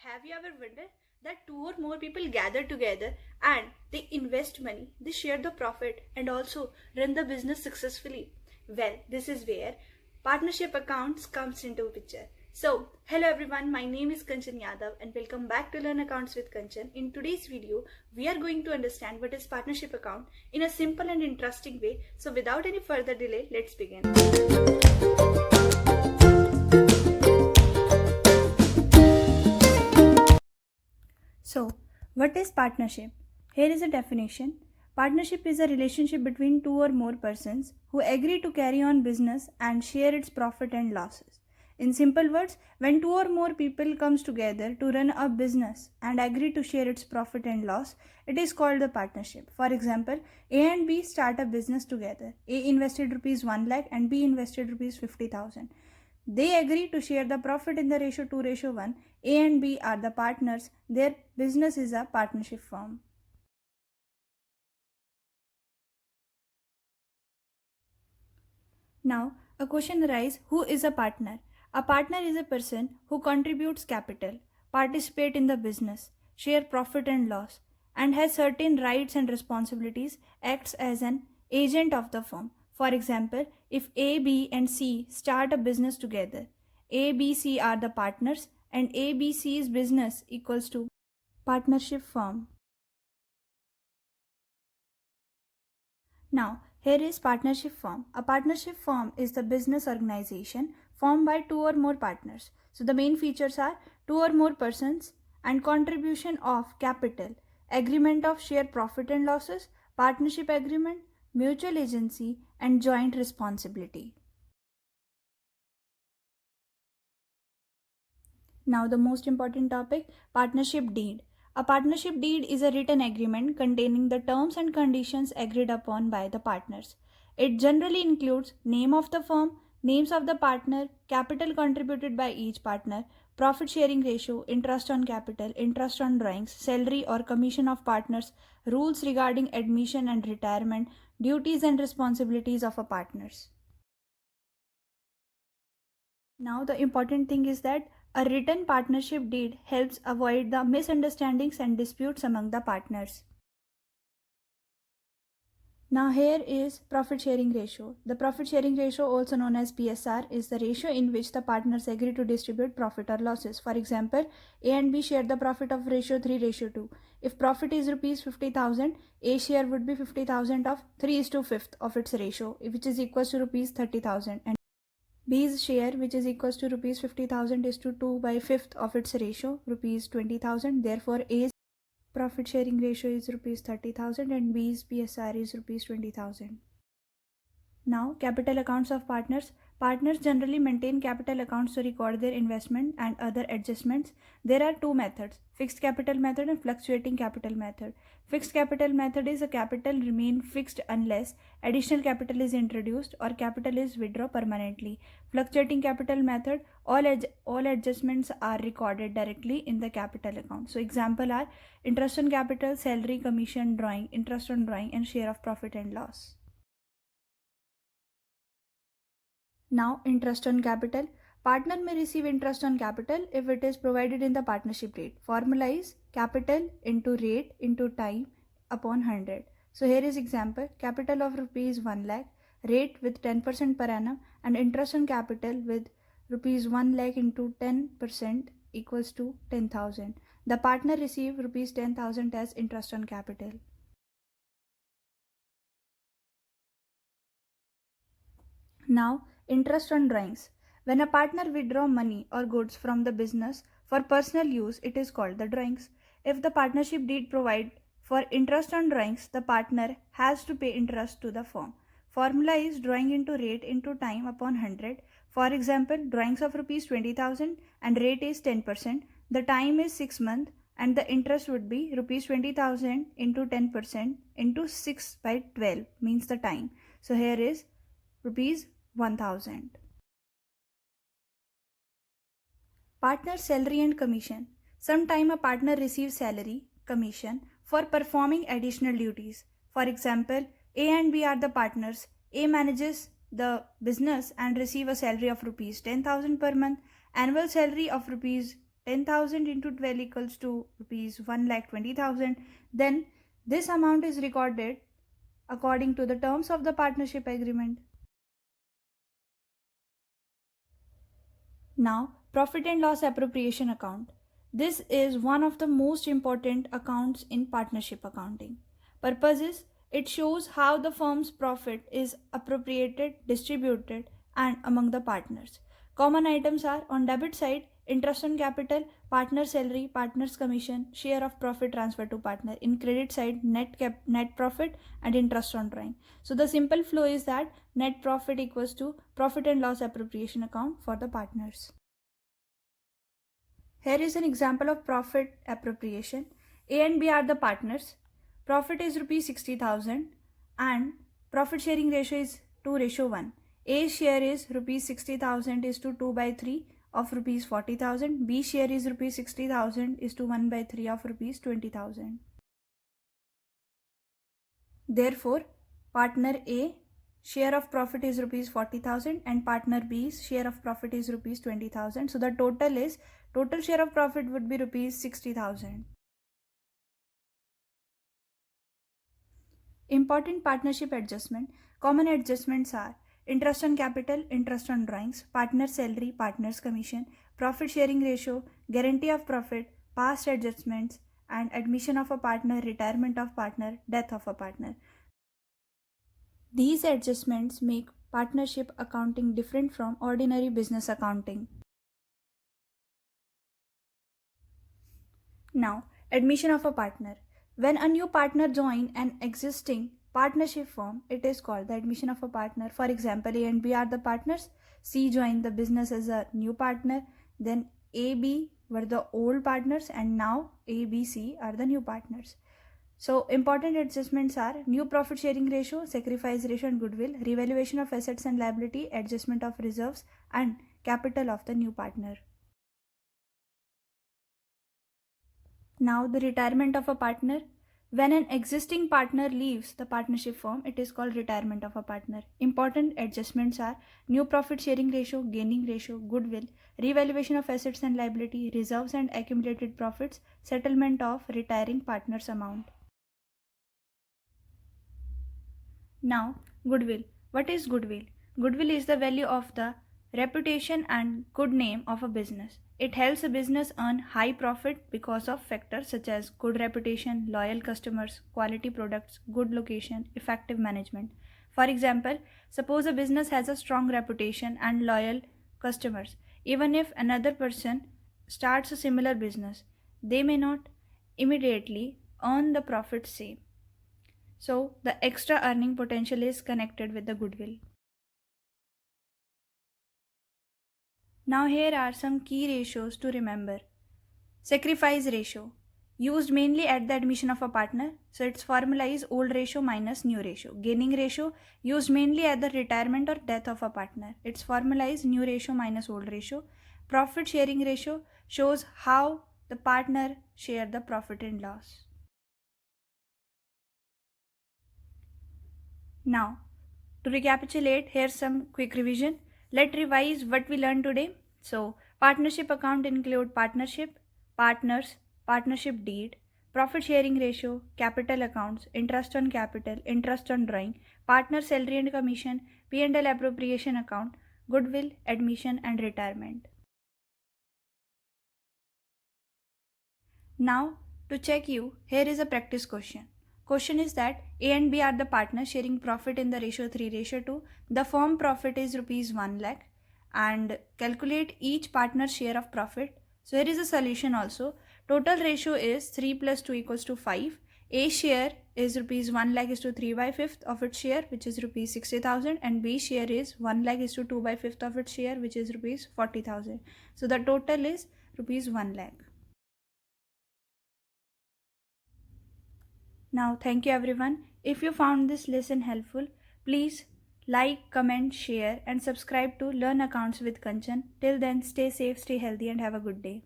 Have you ever wondered that two or more people gather together and they invest money, they share the profit and also run the business successfully? Well, this is where partnership accounts comes into picture. So, hello everyone, my name is Kanchan Yadav and welcome back to Learn Accounts with Kanchan. In today's video, we are going to understand what is partnership account in a simple and interesting way. So, without any further delay, let's begin. So, what is partnership? Here is a definition. Partnership is a relationship between two or more persons who agree to carry on business and share its profit and losses. In simple words, when two or more people comes together to run a business and agree to share its profit and loss, it is called a partnership. For example, A and B start a business together. A invested rupees 1 lakh and B invested rupees 50,000. They agree to share the profit in the ratio 2:1. A and B are the partners. Their business is a partnership firm. Now, a question arises, who is a partner? A partner is a person who contributes capital, participate in the business, share profit and loss, and has certain rights and responsibilities, acts as an agent of the firm. For example, if A, B, and C start a business together, A, B, C are the partners and A, B, C's business equals to partnership firm. Now, here is partnership firm. A partnership firm is the business organization formed by two or more partners. So, the main features are two or more persons and contribution of capital, agreement of share profit and losses, partnership agreement, mutual agency, and joint responsibility. Now, the most important topic, partnership deed. A partnership deed is a written agreement containing the terms and conditions agreed upon by the partners. It generally includes name of the firm, names of the partner, capital contributed by each partner, profit sharing ratio, interest on capital, interest on drawings, salary or commission of partners, rules regarding admission and retirement, duties and responsibilities of a partners. Now, the important thing is that a written partnership deed helps avoid the misunderstandings and disputes among the partners. Now, here is profit sharing ratio. The profit sharing ratio, also known as PSR, is the ratio in which the partners agree to distribute profit or losses. For example, A and B share the profit of ratio 3:2. If profit is rupees 50,000, A share would be 50,000 of 3:5 of its ratio, which is equals to rupees 30,000. And B's share, which is equals to rupees 50,000, is to 2/5 of its ratio, rupees 20,000. Therefore, A's profit sharing ratio is rupees 30,000 and B's PSR is rupees 20,000. Now, capital accounts of partners. Partners generally maintain capital accounts to record their investment and other adjustments. There are two methods, fixed capital method and fluctuating capital method. Fixed capital method is a capital remain fixed unless additional capital is introduced or capital is withdrawn permanently. Fluctuating capital method, all adjustments are recorded directly in the capital account. So example are interest on capital, salary, commission, drawing, interest on drawing, and share of profit and loss. Now, interest on capital. Partner may receive interest on capital if it is provided in the partnership rate. Formula is capital into rate into time upon 100. So, here is example, capital of rupees 1 lakh, rate with 10% per annum, and interest on capital with rupees 1 lakh into 10% equals to 10,000. The partner receive rupees 10,000 as interest on capital. Now, interest on drawings. When a partner withdraw money or goods from the business for personal use, it is called the drawings. If the partnership deed provide for interest on drawings, the partner has to pay interest to the firm. Formula is drawing into rate into time upon 100. For example, drawings of rupees 20,000 and rate is 10%. The time is 6 months and the interest would be rupees 20,000 into 10% into 6/12 means the time. So here is rupees 1,000. Partner salary and commission. Sometime a partner receives salary, commission for performing additional duties. For example, A and B are the partners. A manages the business and receive a salary of rupees 10,000 per month, annual salary of rupees 10,000 into 12 equals to rupees 1,20,000, then this amount is recorded according to the terms of the partnership agreement. Now, profit and loss appropriation account. This is one of the most important accounts in partnership accounting. Purpose is it shows how the firm's profit is appropriated, distributed, and among the partners. Common items are on debit side, interest on capital, partner salary, partner's commission, share of profit transfer to partner. In credit side, net profit and interest on drawing. So the simple flow is that net profit equals to profit and loss appropriation account for the partners. Here is an example of profit appropriation. A and B are the partners. Profit is rupees 60,000 and profit sharing ratio is 2:1. A's share is rupees 60,000 is to 2/3 of rupees 40,000. B share is rupees 60,000 is to 1/3 of rupees 20,000. Therefore, partner A share of profit is rupees 40,000 and partner B's share of profit is rupees 20,000. So the total share of profit would be rupees 60,000. Important partnership adjustment. Common adjustments are interest on capital, interest on drawings, partner salary, partner's commission, profit sharing ratio, guarantee of profit, past adjustments, and admission of a partner, retirement of partner, death of a partner. These adjustments make partnership accounting different from ordinary business accounting. Now, admission of a partner. When a new partner joins an existing partnership firm, it is called the admission of a partner. For example, A and B are the partners. C joined the business as a new partner. Then A, B were the old partners and now A, B, C are the new partners. So important adjustments are new profit sharing ratio, sacrifice ratio and goodwill, revaluation of assets and liability, adjustment of reserves and capital of the new partner. Now the retirement of a partner. When an existing partner leaves the partnership firm, it is called retirement of a partner. Important adjustments are new profit sharing ratio, gaining ratio, goodwill, revaluation of assets and liability, reserves and accumulated profits, settlement of retiring partner's amount. Now, goodwill. What is goodwill? Goodwill is the value of the reputation and good name of a business. It helps a business earn high profit because of factors such as good reputation, loyal customers, quality products, good location, effective management. For example, suppose a business has a strong reputation and loyal customers. Even if another person starts a similar business, they may not immediately earn the profit same. So the extra earning potential is connected with the goodwill. Now here are some key ratios to remember. Sacrifice ratio, used mainly at the admission of a partner. So its formula is old ratio minus new ratio. Gaining ratio, used mainly at the retirement or death of a partner. Its formula is new ratio minus old ratio. Profit sharing ratio shows how the partner share the profit and loss. Now, to recapitulate, here's some quick revision. Let's revise what we learned today. So, partnership account include partnership, partners, partnership deed, profit sharing ratio, capital accounts, interest on capital, interest on drawing, partner salary and commission, P&L appropriation account, goodwill, admission and retirement. Now, to check you, here is a practice question. Question is that A and B are the partners sharing profit in the ratio 3:2. The firm profit is rupees 1 lakh and calculate each partner's share of profit. So here is a solution also. Total ratio is 3 plus 2 equals to 5. A share is rupees 1 lakh is to 3/5 of its share, which is rupees 60,000, and B share is 1 lakh is to 2/5 of its share, which is rupees 40,000. So the total is rupees 1 lakh. Now, thank you everyone. If you found this lesson helpful, please like, comment, share and subscribe to Learn Accounts with Kanchan. Till then, stay safe, stay healthy and have a good day.